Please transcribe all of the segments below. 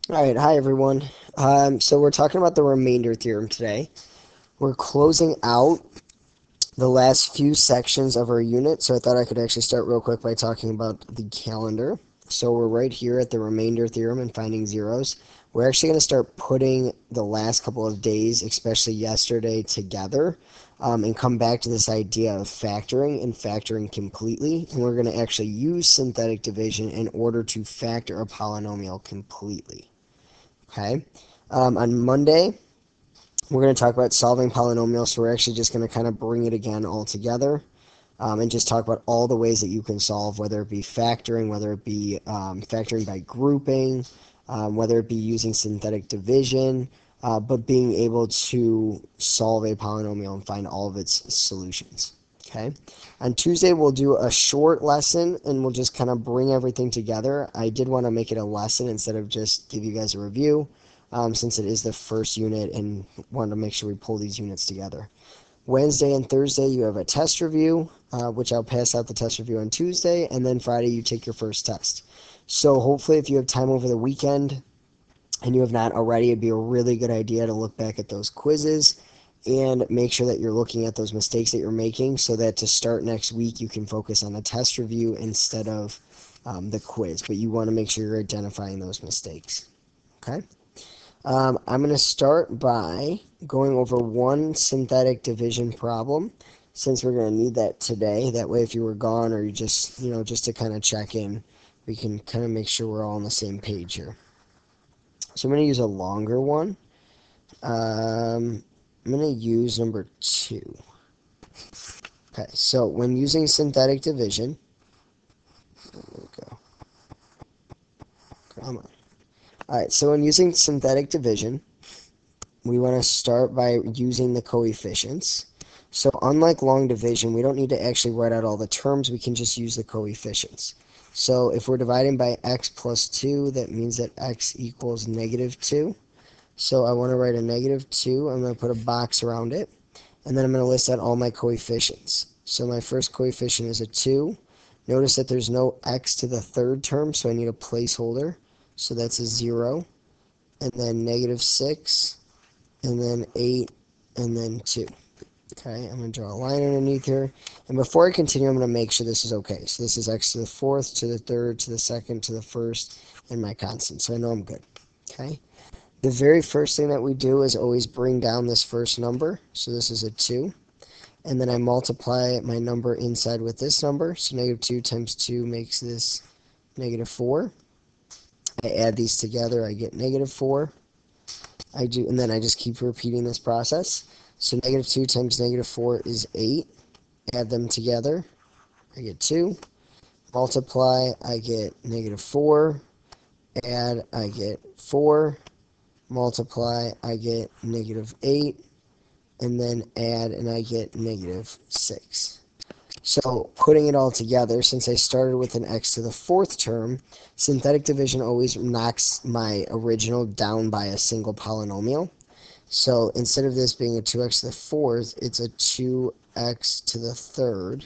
All right, hi everyone. So we're talking about the remainder theorem today. We're closing out the last few sections of our unit, so I thought I could actually start real quick by talking about the calendar. So we're right here at the remainder theorem and finding zeros. We're actually going to start putting the last couple of days, especially yesterday, together and come back to this idea of factoring and factoring completely. And we're going to actually use synthetic division in order to factor a polynomial completely. Okay. On Monday, we're going to talk about solving polynomials. So we're actually just going to kind of bring it again all together and just talk about all the ways that you can solve, whether it be factoring, whether it be factoring by grouping, whether it be using synthetic division, but being able to solve a polynomial and find all of its solutions. Okay. On Tuesday, we'll do a short lesson and we'll just kind of bring everything together. I did want to make it a lesson instead of just give you guys a review, since it is the first unit and wanted to make sure we pull these units together. Wednesday and Thursday, you have a test review, which I'll pass out the test review on Tuesday, and then Friday, you take your first test. So hopefully, if you have time over the weekend and you have not already, it'd be a really good idea to look back at those quizzes and make sure that you're looking at those mistakes that you're making so that to start next week, you can focus on the test review instead of the quiz. But you want to make sure you're identifying those mistakes. Okay? I'm going to start by going over one synthetic division problem since we're going to need that today. That way, if you were gone or you just to kind of check in, we can kind of make sure we're all on the same page here. So I'm going to use a longer one. I'm going to use number 2. Okay, so when using synthetic division, there we go. Come on. All right, so when using synthetic division, we want to start by using the coefficients. So unlike long division, we don't need to actually write out all the terms. We can just use the coefficients. So if we're dividing by x plus 2, that means that x equals negative 2. So I want to write a negative 2. I'm going to put a box around it. And then I'm going to list out all my coefficients. So my first coefficient is a 2. Notice that there's no x to the third term, so I need a placeholder. So that's a 0. And then negative 6. And then 8, and then 2. Okay, I'm going to draw a line underneath here. And before I continue, I'm going to make sure this is okay. So this is x to the fourth, to the third, to the second, to the first, and my constant. So I know I'm good. Okay. The very first thing that we do is always bring down this first number. So this is a 2. And then I multiply my number inside with this number. So negative 2 times 2 makes this negative 4. I add these together, I get negative 4. And then I just keep repeating this process. So negative 2 times negative 4 is 8. Add them together, I get 2. Multiply, I get negative 4. Add, I get 4. Multiply, I get negative 8. And then add, and I get negative 6. So putting it all together, since I started with an x to the fourth term, synthetic division always knocks my original down by a single polynomial. So instead of this being a 2x to the fourth, it's a 2x to the third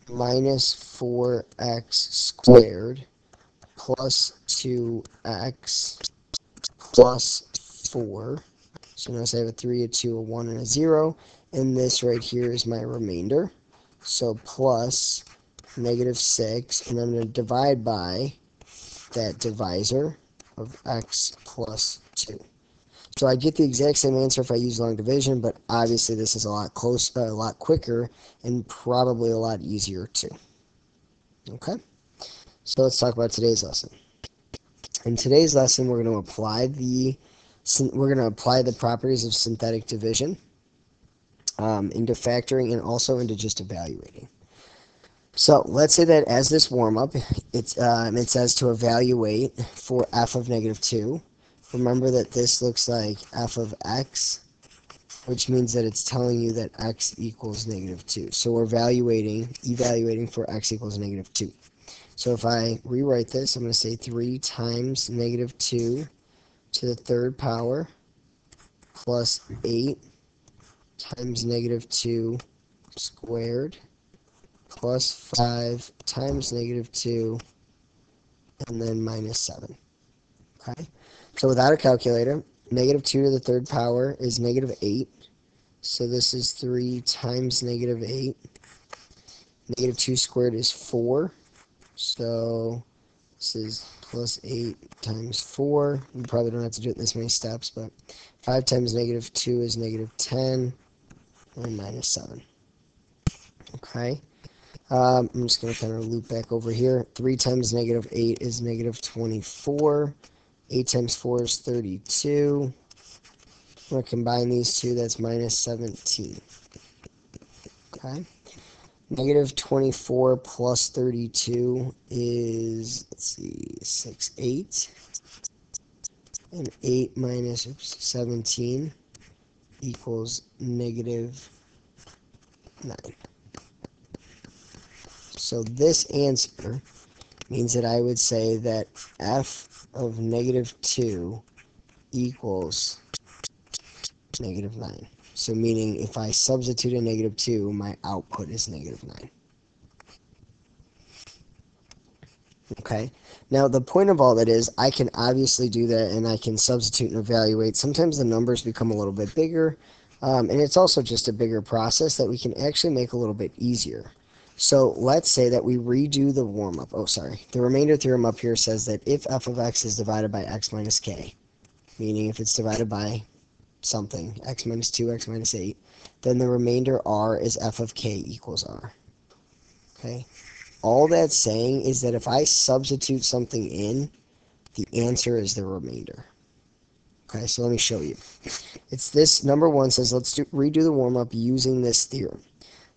minus 4x squared plus 2x plus 4. So notice I have a 3, a 2, a 1, and a 0. And this right here is my remainder. So plus negative 6. And I'm going to divide by that divisor of x plus 2. So I get the exact same answer if I use long division, but obviously this is a lot a lot quicker, and probably a lot easier too. Okay, so let's talk about today's lesson. In today's lesson, we're going to apply the properties of synthetic division into factoring and also into just evaluating. So let's say that as this warm-up, it says to evaluate for f of negative 2. Remember that this looks like f of x, which means that it's telling you that x equals negative 2. So we're evaluating for x equals negative 2. So if I rewrite this, I'm going to say 3 times negative 2 to the third power plus 8 times negative 2 squared plus 5 times negative 2 and then minus 7. Okay, so without a calculator, negative 2 to the third power is negative 8. So this is 3 times negative 8. Negative 2 squared is 4. So this is plus 8 times 4. You probably don't have to do it in this many steps, but 5 times negative 2 is negative 10, and minus 7. Okay. I'm just going to kind of loop back over here. 3 times negative 8 is negative 24. 8 times 4 is 32. I'm going to combine these two. That's minus 17. Okay. Negative 24 plus 32 is, let's see, 6, 8. And 8 minus 17 equals negative 9. So this answer means that I would say that f of negative 2 equals negative 9. So meaning if I substitute a negative 2, my output is negative 9. Okay, now the point of all that is I can obviously do that and I can substitute and evaluate. Sometimes the numbers become a little bit bigger, and it's also just a bigger process that we can actually make a little bit easier. So let's say that we redo the warm-up. Oh, sorry. The remainder theorem up here says that if f of x is divided by x minus k, meaning if it's divided by something, x minus 2, x minus 8, then the remainder r is f of k equals r. Okay? All that's saying is that if I substitute something in, the answer is the remainder. Okay, so let me show you. It's this, number one says, let's redo the warm-up using this theorem.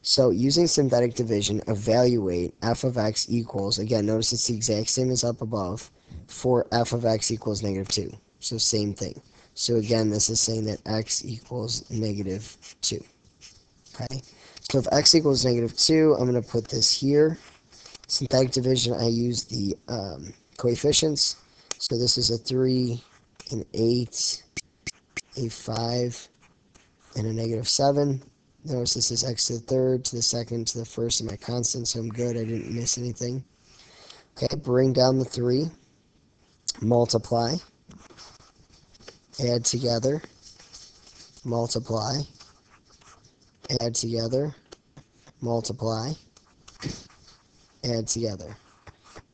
So using synthetic division, evaluate f of x equals, again, notice it's the exact same as up above, for f of x equals negative 2. So same thing. So again, this is saying that x equals negative 2. Okay, so if x equals negative 2, I'm going to put this here. Synthetic division, I use the coefficients. So this is a 3, an 8, a 5, and a negative 7. Notice this is x to the third, to the second, to the first, and my constant, so I'm good. I didn't miss anything. Okay, bring down the 3, multiply, add together, multiply, add together, multiply, add together.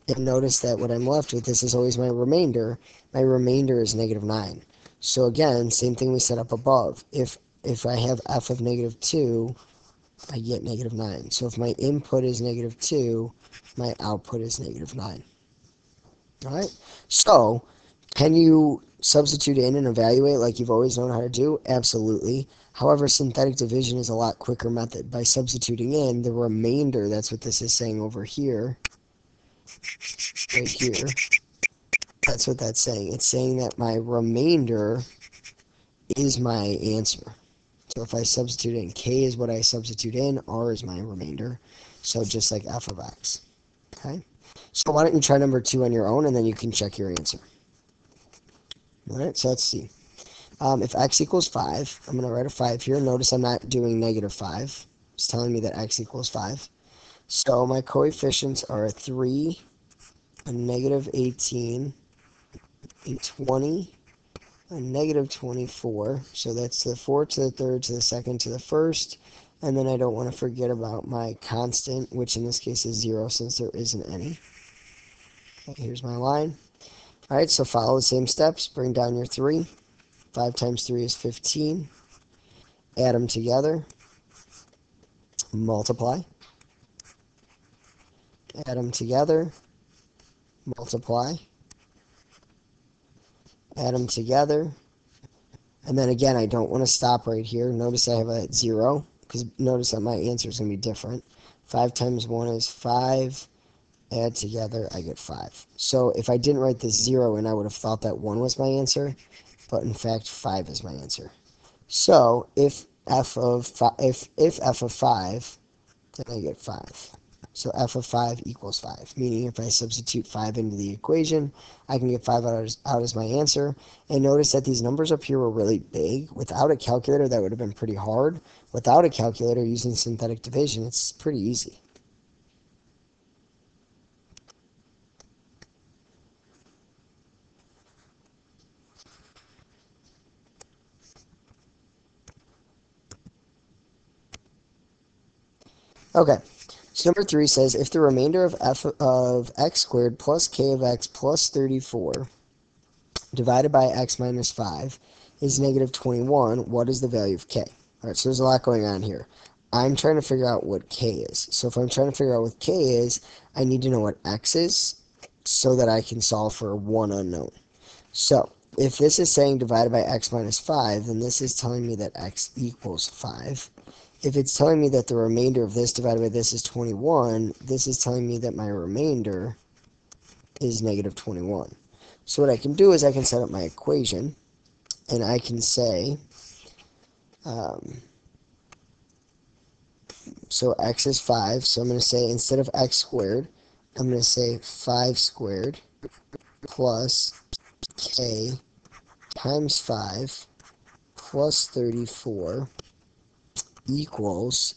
And notice that what I'm left with, this is always my remainder. My remainder is negative 9. So again, same thing we set up above. If I have f of negative 2, I get negative 9. So if my input is negative 2, my output is negative 9. All right? So can you substitute in and evaluate like you've always known how to do? Absolutely. However, synthetic division is a lot quicker method. By substituting in the remainder, that's what this is saying over here, right here, that's what that's saying. It's saying that my remainder is my answer. So if I substitute in, k is what I substitute in, r is my remainder. So just like f of x. Okay? So why don't you try number 2 on your own, and then you can check your answer. All right, so let's see. If x equals 5, I'm going to write a 5 here. Notice I'm not doing negative 5. It's telling me that x equals 5. So my coefficients are a 3, a negative 18, a 20, a negative 24. So that's the 4 to the third, to the second, to the first. And then I don't want to forget about my constant, which in this case is 0 since there isn't any. Okay, here's my line. All right, so follow the same steps. Bring down your 3. 5 times 3 is 15. Add them together. Multiply. Add them together. Multiply. Add them together. And then again, I don't want to stop right here. Notice I have a 0, because notice that my answer is going to be different. 5 times 1 is 5. Add together, I get 5. So if I didn't write this 0 in, I would have thought that 1 was my answer. But in fact, 5 is my answer. So if f of 5, then I get 5. So f of 5 equals 5, meaning if I substitute 5 into the equation, I can get 5 out as my answer. And notice that these numbers up here were really big. Without a calculator, that would have been pretty hard. Without a calculator, using synthetic division, it's pretty easy. Okay, so number 3 says, if the remainder of f of x squared plus k of x plus 34 divided by x minus 5 is negative 21, what is the value of k? All right, so there's a lot going on here. I'm trying to figure out what k is. So if I'm trying to figure out what k is, I need to know what x is so that I can solve for one unknown. So if this is saying divided by x minus 5, then this is telling me that x equals 5. If it's telling me that the remainder of this divided by this is 21, this is telling me that my remainder is negative 21. So what I can do is I can set up my equation, and I can say, so x is 5, so I'm going to say instead of x squared, I'm going to say 5 squared plus k times 5 plus 34 equals,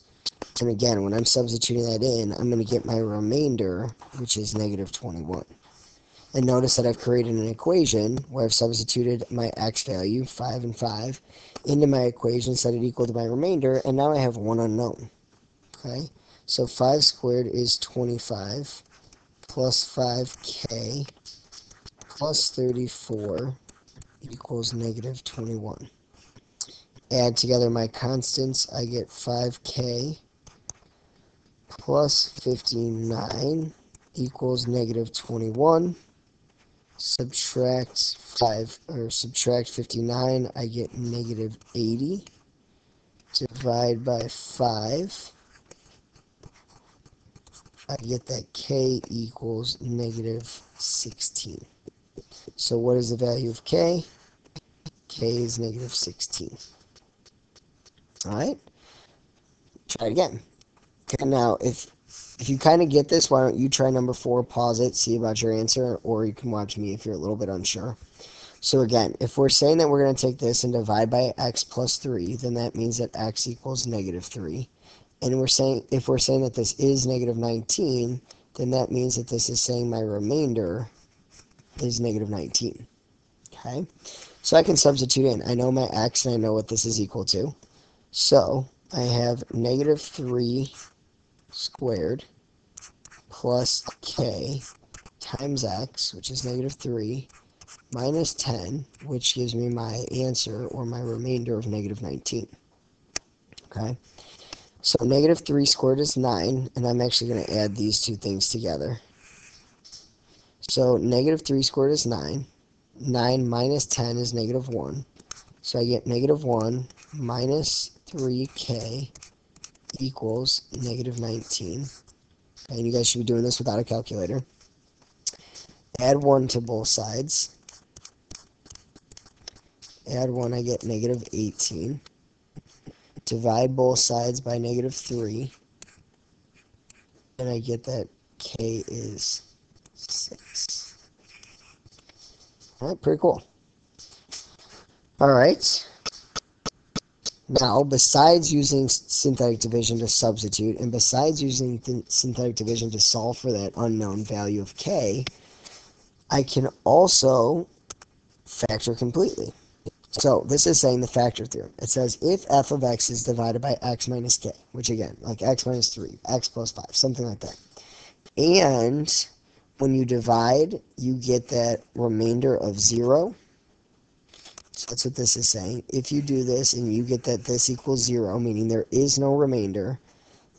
and again, when I'm substituting that in, I'm going to get my remainder, which is negative 21. And notice that I've created an equation where I've substituted my x value, 5 and 5, into my equation, set it equal to my remainder, and now I have one unknown. Okay, so 5 squared is 25 plus 5k plus 34 equals negative 21. Add together my constants, I get 5k plus 59 equals negative 21. Subtract 59, I get negative 80. Divide by 5, I get that k equals negative 16. So what is the value of k? K is negative 16. Alright? Try it again. Okay, now if you kind of get this, why don't you try number 4, pause it, see about your answer, or you can watch me if you're a little bit unsure. So again, if we're saying that we're going to take this and divide by x plus 3, then that means that x equals negative 3. And if we're saying that this is negative 19, then that means that this is saying my remainder is negative 19. Okay? So I can substitute in. I know my x and I know what this is equal to. So I have negative 3 squared plus k times x, which is negative 3, minus 10, which gives me my answer, or my remainder, of negative 19. Okay? So negative 3 squared is 9, and I'm actually going to add these two things together. So negative 3 squared is 9. 9 minus 10 is negative 1. So I get negative 1 minus 3k equals negative 19. And you guys should be doing this without a calculator. Add 1 to both sides. Add 1, I get negative 18. Divide both sides by negative 3. And I get that k is 6. Alright, pretty cool. Alright. Now, besides using synthetic division to substitute, and besides using synthetic division to solve for that unknown value of k, I can also factor completely. So this is saying the factor theorem. It says if f of x is divided by x minus k, which again, like x minus 3, x plus 5, something like that. And when you divide, you get that remainder of 0. So that's what this is saying. If you do this and you get that this equals 0, meaning there is no remainder,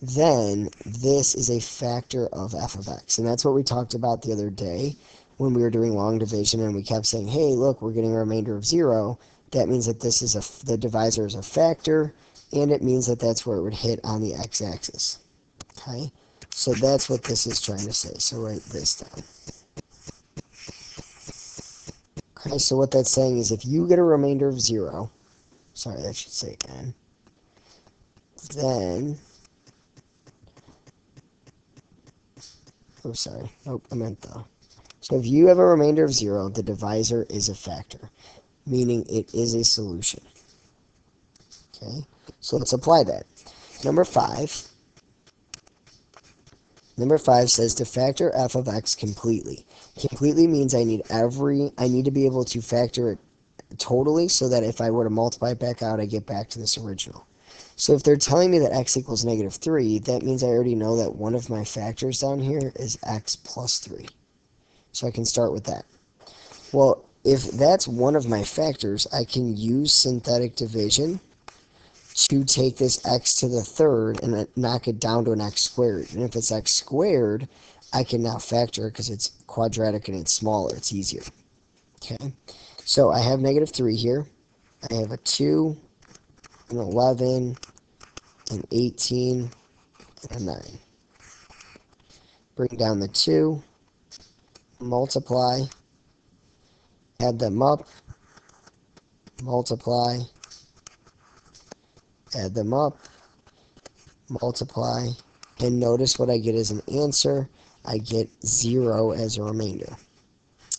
then this is a factor of f of x. And that's what we talked about the other day when we were doing long division, and we kept saying, hey, look, we're getting a remainder of 0. That means that this is the divisor is a factor, and it means that that's where it would hit on the x-axis. Okay? So that's what this is trying to say. So write this down. Okay, so what that's saying is if you get a remainder of 0, sorry, that should say n, then, oh, sorry, nope, I meant though. So if you have a remainder of 0, the divisor is a factor, meaning it is a solution. Okay, so let's apply that. Number 5 says to factor f of x completely. Completely means I need to be able to factor it totally, so that if I were to multiply it back out, I get back to this original. So if they're telling me that x equals negative 3, that means I already know that one of my factors down here is x plus 3. So I can start with that. Well, if that's one of my factors, I can use synthetic division to take this x to the third and knock it down to an x squared. And if it's x squared, I can now factor it because it's quadratic and it's smaller. It's easier. Okay, so I have negative 3 here. I have a 2, an 11, an 18, and a 9. Bring down the 2, multiply, add them up, multiply, add them up, multiply, and notice what I get as an answer. I get 0 as a remainder.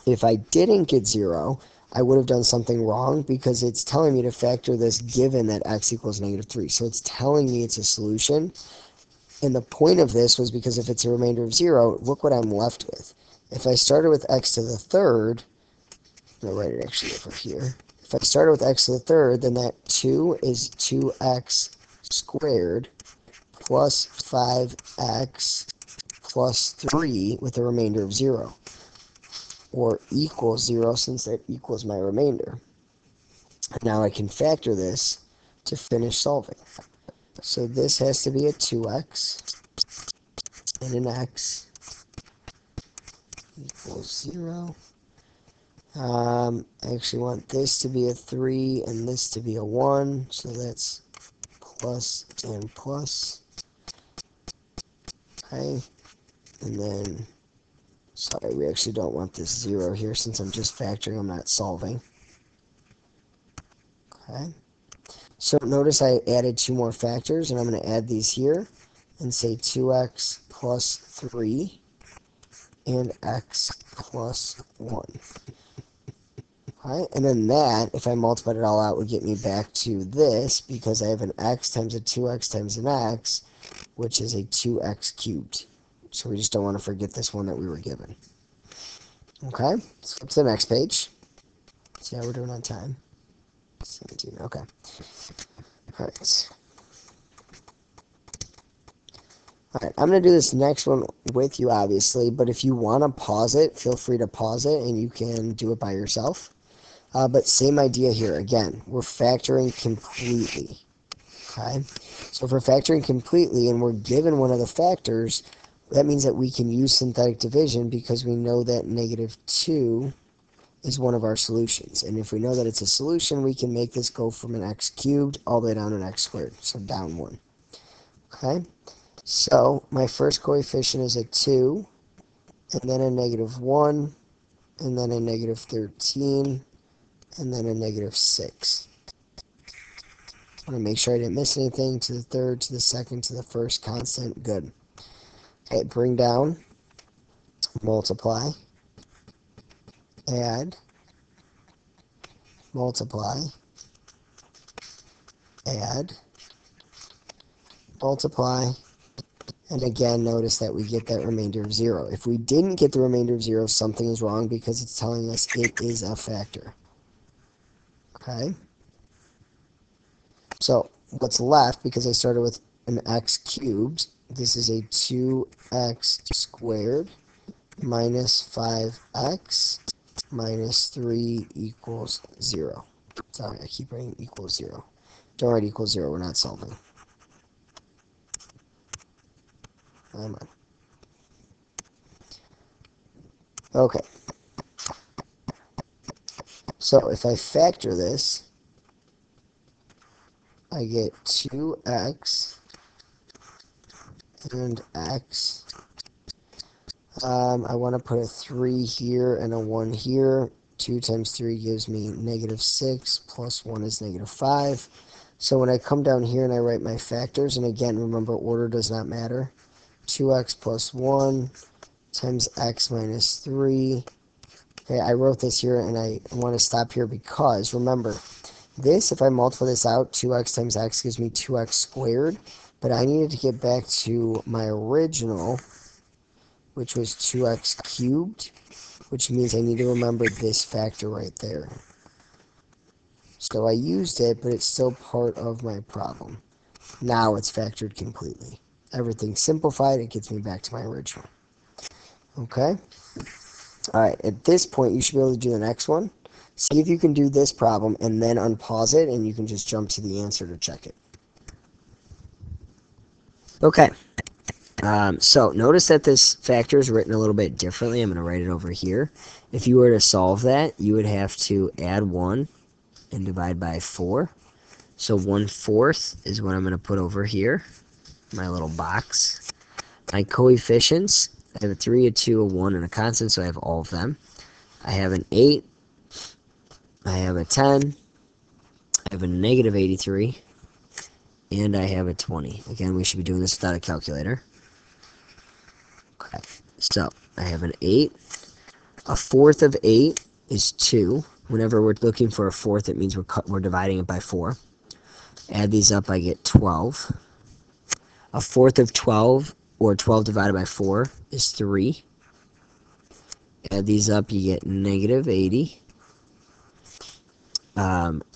If I didn't get 0, I would have done something wrong because it's telling me to factor this given that x equals negative 3. So it's telling me it's a solution. And the point of this was because if it's a remainder of 0, look what I'm left with. If I started with x to the third, I'm going to write it actually over here. If I started with x to the third, then that 2 is 2x squared plus 5x plus 3 with a remainder of 0. Or equals 0 since that equals my remainder. Now I can factor this to finish solving. So this has to be a 2x and an x equals 0. I actually want this to be a 3 and this to be a 1, so that's plus and plus. Okay, and then, sorry, we actually don't want this 0 here since I'm just factoring, I'm not solving. Okay, so notice I added 2 more factors, and I'm going to add these here and say 2x plus 3 and x plus 1. Okay, and then that, if I multiplied it all out, would get me back to this because I have an x times a 2x times an x, which is a 2x cubed. So we just don't want to forget this one that we were given. Okay, let's flip to the next page. See how we're doing on time. 17, okay. All right. Alright, I'm going to do this next one with you, obviously, but if you want to pause it, feel free to pause it, and you can do it by yourself. But same idea here. Again, we're factoring completely. Okay? So if we're factoring completely and we're given one of the factors, that means that we can use synthetic division because we know that negative 2 is one of our solutions. And if we know that it's a solution, we can make this go from an x cubed all the way down to an x squared. So down 1. Okay? So my first coefficient is a 2, and then a negative 1, and then a negative 13, and then a negative 6. I want to make sure I didn't miss anything. To the third, to the second, to the first, constant. Good. Okay, bring down, multiply, add, multiply, add, multiply, and again, notice that we get that remainder of 0. If we didn't get the remainder of 0, something is wrong because it's telling us it is a factor. Okay? So what's left, because I started with an x cubed, this is a 2x squared minus 5x minus 3 equals 0. Sorry, I keep writing equals 0. Don't write equals 0, we're not solving. Come on. Okay. So if I factor this, I get 2x and x. I want to put a 3 here and a 1 here. 2 times 3 gives me negative 6, plus 1 is negative 5. So when I come down here and I write my factors, and again, remember, order does not matter. 2x plus 1 times x minus 3. Okay, I wrote this here, and I want to stop here because, remember, this, if I multiply this out, 2x times x gives me 2x squared. But I needed to get back to my original, which was 2x cubed, which means I need to remember this factor right there. So I used it, but it's still part of my problem. Now it's factored completely. Everything's simplified. It gets me back to my original. Okay? Alright, at this point, you should be able to do the next one. See if you can do this problem, and then unpause it, and you can just jump to the answer to check it. Okay. So notice that this factor is written a little bit differently. I'm going to write it over here. If you were to solve that, you would have to add 1 and divide by 4. So 1/4 is what I'm going to put over here, my little box. My coefficients, I have a 3, a 2, a 1, and a constant, so I have all of them. I have an 8, I have a 10, I have a negative 83, and I have a 20. Again, we should be doing this without a calculator. Okay, so I have an 8. A fourth of 8 is 2. Whenever we're looking for a fourth, it means we're dividing it by 4. Add these up, I get 12. A fourth of 12, or 12 divided by 4, is 3. Add these up, you get negative 80.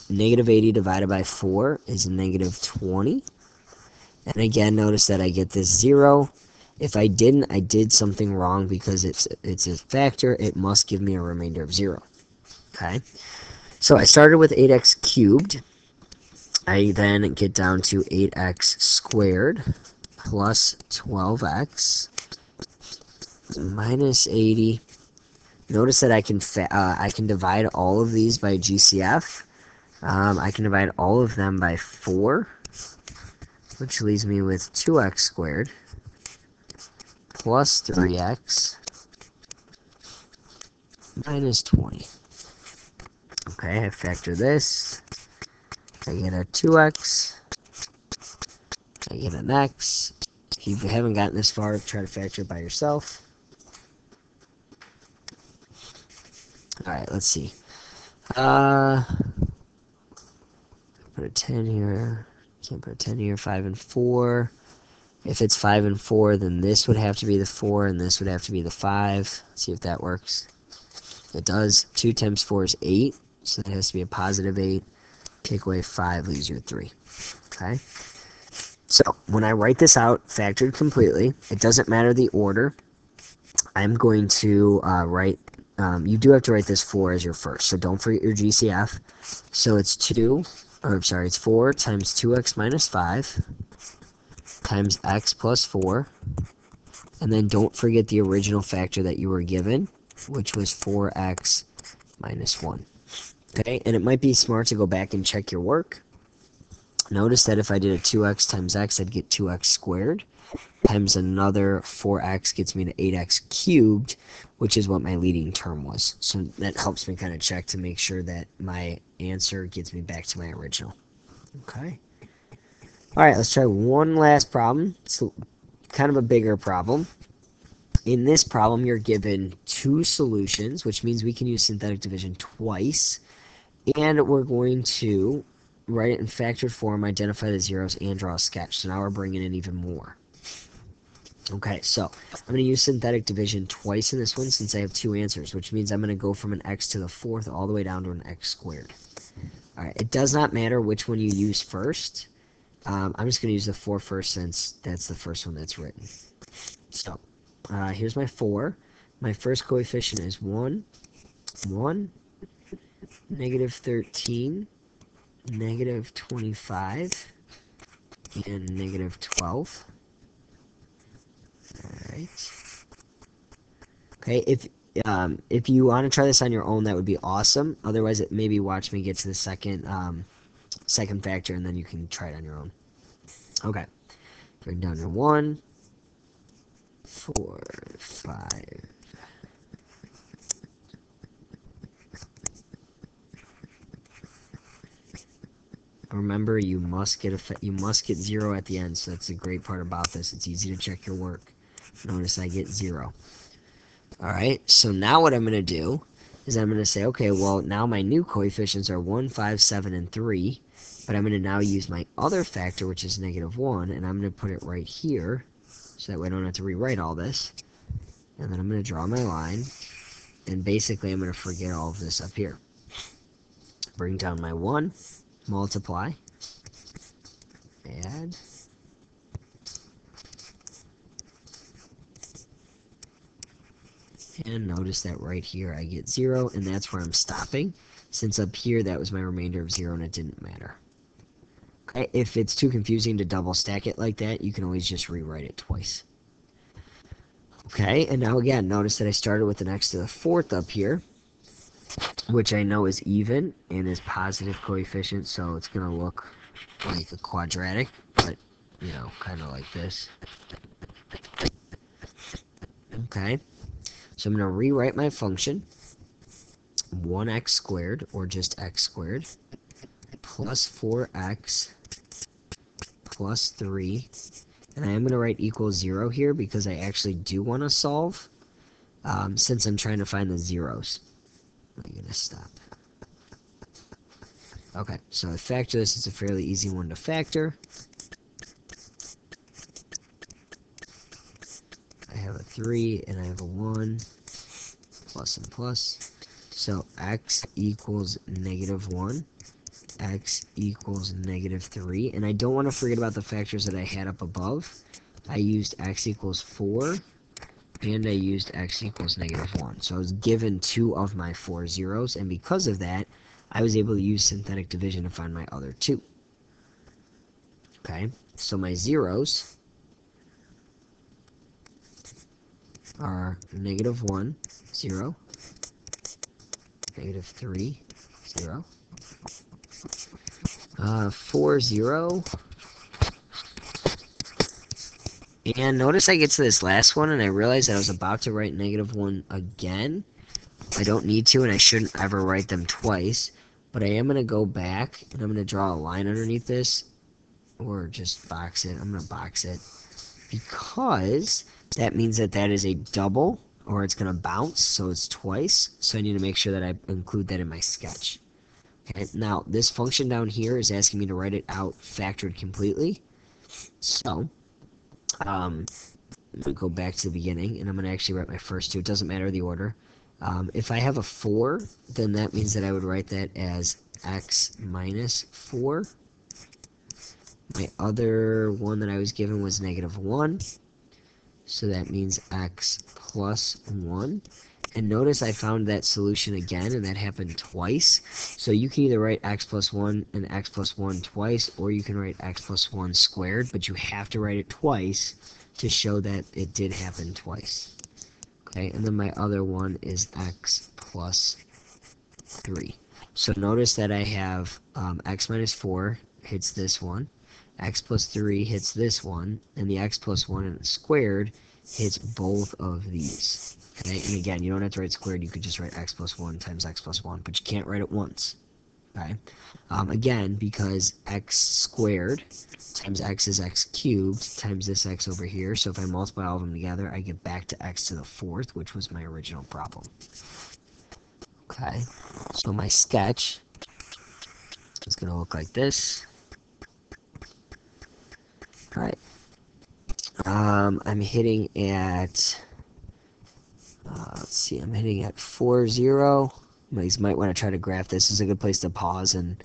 Negative 80 divided by 4 is negative 20. And again, notice that I get this 0. If I didn't, I did something wrong because it's a factor. It must give me a remainder of 0. Okay? So I started with 8x cubed. I then get down to 8x squared plus 12x minus 80. Notice that I can divide all of these by GCF. I can divide all of them by 4, which leaves me with 2x squared plus 3x minus 20. Okay, I factor this. I get a 2x. I get an x. If you haven't gotten this far, try to factor it by yourself. Alright, let's see. Put a 10 here. Can't put a 10 here. 5 and 4. If it's 5 and 4, then this would have to be the 4, and this would have to be the 5. Let's see if that works. It does. 2 times 4 is 8, so that has to be a positive 8. Take away 5, leaves you with 3. Okay? So, when I write this out, factored completely, it doesn't matter the order. I'm going to write, you do have to write this 4 as your first, so don't forget your GCF. So it's 4 times 2x minus 5 times x plus 4, and then don't forget the original factor that you were given, which was 4x minus 1. Okay, and it might be smart to go back and check your work. Notice that if I did a 2x times x, I'd get 2x squared, times another 4x gets me to 8x cubed, which is what my leading term was. So that helps me kind of check to make sure that my answer gets me back to my original. Okay. Alright, let's try one last problem. It's kind of a bigger problem. In this problem, you're given 2 solutions, which means we can use synthetic division twice. And we're going to write it in factored form, identify the zeros, and draw a sketch. So now we're bringing in even more. Okay, so I'm going to use synthetic division twice in this one since I have 2 answers, which means I'm going to go from an x to the 4th all the way down to an x squared. Alright, it does not matter which one you use first. I'm just going to use the 4 first since that's the first one that's written. So, here's my 4. My first coefficient is 1, 1, negative 13, negative 25, and negative 12. Alright. Okay, if you want to try this on your own, that would be awesome. Otherwise, maybe watch me get to the second factor, and then you can try it on your own. Okay. Bring down to 1, 4, 5. Remember, you must get 0 at the end, so that's the great part about this. It's easy to check your work. Notice I get 0. Alright, so now what I'm going to do is I'm going to say, okay, well, now my new coefficients are 1, 5, 7, and 3, but I'm going to now use my other factor, which is negative 1, and I'm going to put it right here, so that way I don't have to rewrite all this. And then I'm going to draw my line, and basically I'm going to forget all of this up here. Bring down my 1, multiply, add. And notice that right here I get 0, and that's where I'm stopping. Since up here that was my remainder of 0 and it didn't matter. Okay, if it's too confusing to double stack it like that, you can always just rewrite it twice. Okay, and now again, notice that I started with an x to the 4th up here, which I know is even and is positive coefficient, so it's going to look like a quadratic, but, you know, kind of like this. Okay, so I'm going to rewrite my function, 1x squared, or just x squared, plus 4x plus 3, and I am going to write equals 0 here because I actually do want to solve, since I'm trying to find the zeros. I'm going to stop. Okay, so I factor this. It's a fairly easy one to factor. I have a 3 and I have a 1, plus and plus. So x equals negative 1, x equals negative 3. And I don't want to forget about the factors that I had up above. I used x equals 4, and I used x equals negative 1. So I was given 2 of my 4 zeros, and because of that, I was able to use synthetic division to find my other 2. Okay, so my zeros are negative 1, 0, negative 3, 0, 4, 0, and notice I get to this last one and I realize that I was about to write negative 1 again. I don't need to, and I shouldn't ever write them twice, but I am going to go back and I'm going to draw a line underneath this, or just box it. I'm going to box it because that means that that is a double, or it's going to bounce, so it's twice. So I need to make sure that I include that in my sketch. Okay, now this function down here is asking me to write it out factored completely. So I'm going to go back to the beginning, and I'm going to actually write my first 2. It doesn't matter the order. If I have a 4, then that means that I would write that as x minus 4. My other one that I was given was negative 1. So that means x plus 1. And notice I found that solution again, and that happened twice. So you can either write x plus 1 and x plus 1 twice, or you can write x plus 1 squared, but you have to write it twice to show that it did happen twice. Okay, and then my other one is x plus 3. So notice that I have x minus 4 hits this one, x plus 3 hits this one, and the x plus 1 squared hits both of these. Okay, and again, you don't have to write squared, you could just write x plus 1 times x plus 1, but you can't write it once. Okay, again, because x squared times x is x cubed times this x over here, so if I multiply all of them together, I get back to x to the 4th, which was my original problem. Okay, so my sketch is going to look like this. Alright, I'm hitting at, let's see, I'm hitting at 4, 0. You guys might want to try to graph this. This is a good place to pause and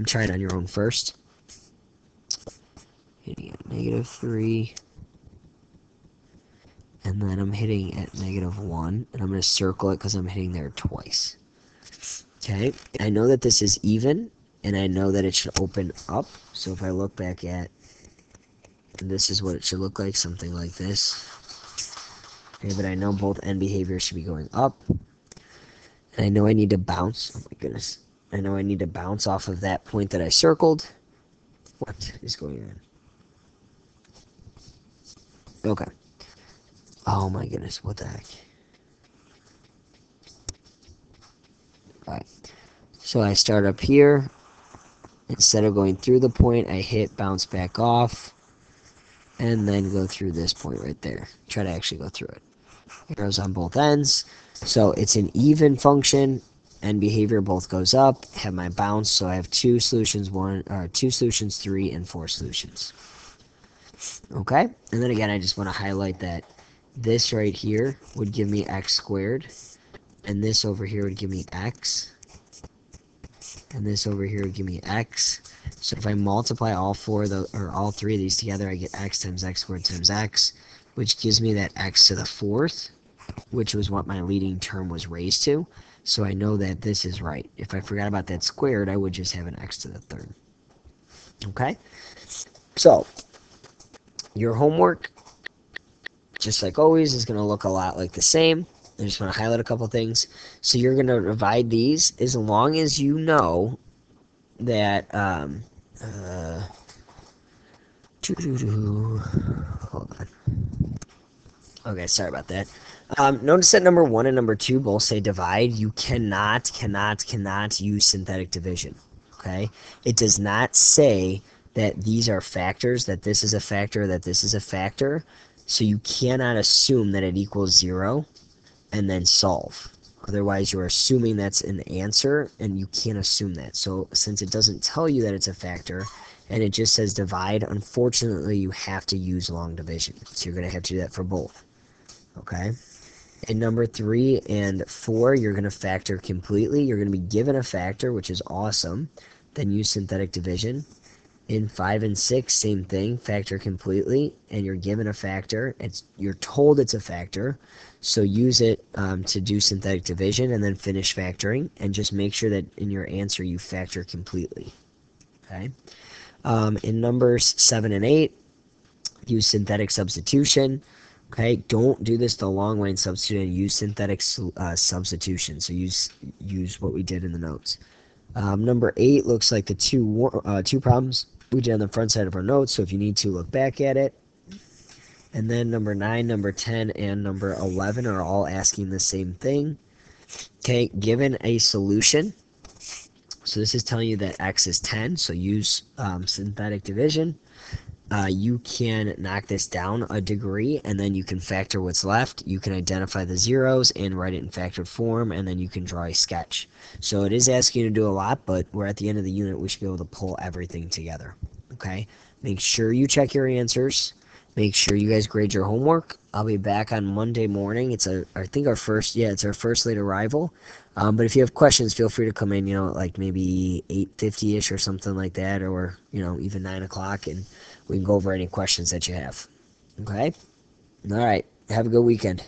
try it on your own first. Hitting at negative 3, and then I'm hitting at negative 1, and I'm going to circle it because I'm hitting there twice. Okay, I know that this is even, and I know that it should open up, so if I look back at, this is what it should look like, something like this. Okay, but I know both end behaviors should be going up, and I know I need to bounce, oh my goodness, I know I need to bounce off of that point that I circled. What is going on? Okay. Oh my goodness, what the heck? Alright, so I start up here. Instead of going through the point, I hit bounce back off, and then go through this point right there. Try to actually go through it. Arrows on both ends. So it's an even function, and behavior both goes up. Have my bounce, so I have 2 solutions, 2 solutions, 3, and 4 solutions. Okay, and then again, I just want to highlight that this right here would give me x squared, and this over here would give me x, and this over here would give me x, So if I multiply all all three of these together, I get x times x squared times x, which gives me that x to the fourth, which was what my leading term was raised to. So I know that this is right. If I forgot about that squared, I would just have an x to the third. Okay? So your homework, just like always, is going to look a lot like the same. I just want to highlight a couple things. So you're going to divide these as long as you know that hold on. Okay, sorry about that. Notice that number 1 and number 2 both say divide. You cannot use synthetic division. Okay? It does not say that these are factors, that this is a factor, that this is a factor. So you cannot assume that it equals 0 and then solve. Otherwise, you're assuming that's an answer, and you can't assume that. So since it doesn't tell you that it's a factor, and it just says divide, unfortunately, you have to use long division. So you're going to have to do that for both. Okay? In number 3 and 4, you're going to factor completely. You're going to be given a factor, which is awesome. Then use synthetic division. In 5 and 6, same thing, factor completely, and you're given a factor. You're told it's a factor, so use it to do synthetic division, and then finish factoring, and just make sure that in your answer you factor completely. Okay. In numbers 7 and 8, use synthetic substitution. Okay, don't do this the long way and substitute, and use synthetic substitution. So use what we did in the notes. Number 8 looks like the two problems we did on the front side of our notes, so if you need to, look back at it. And then number 9, number 10, and number 11 are all asking the same thing. Okay, given a solution, so this is telling you that x is 10, so use synthetic division. You can knock this down a degree, and then you can factor what's left. You can identify the zeros and write it in factored form, and then you can draw a sketch. So it is asking you to do a lot, but we're at the end of the unit. We should be able to pull everything together. Okay? Make sure you check your answers. Make sure you guys grade your homework. I'll be back on Monday morning. It's I think our first late arrival. But if you have questions, feel free to come in, like maybe 8:50-ish or something like that, or, even 9 o'clock, and we can go over any questions that you have. Okay? All right. Have a good weekend.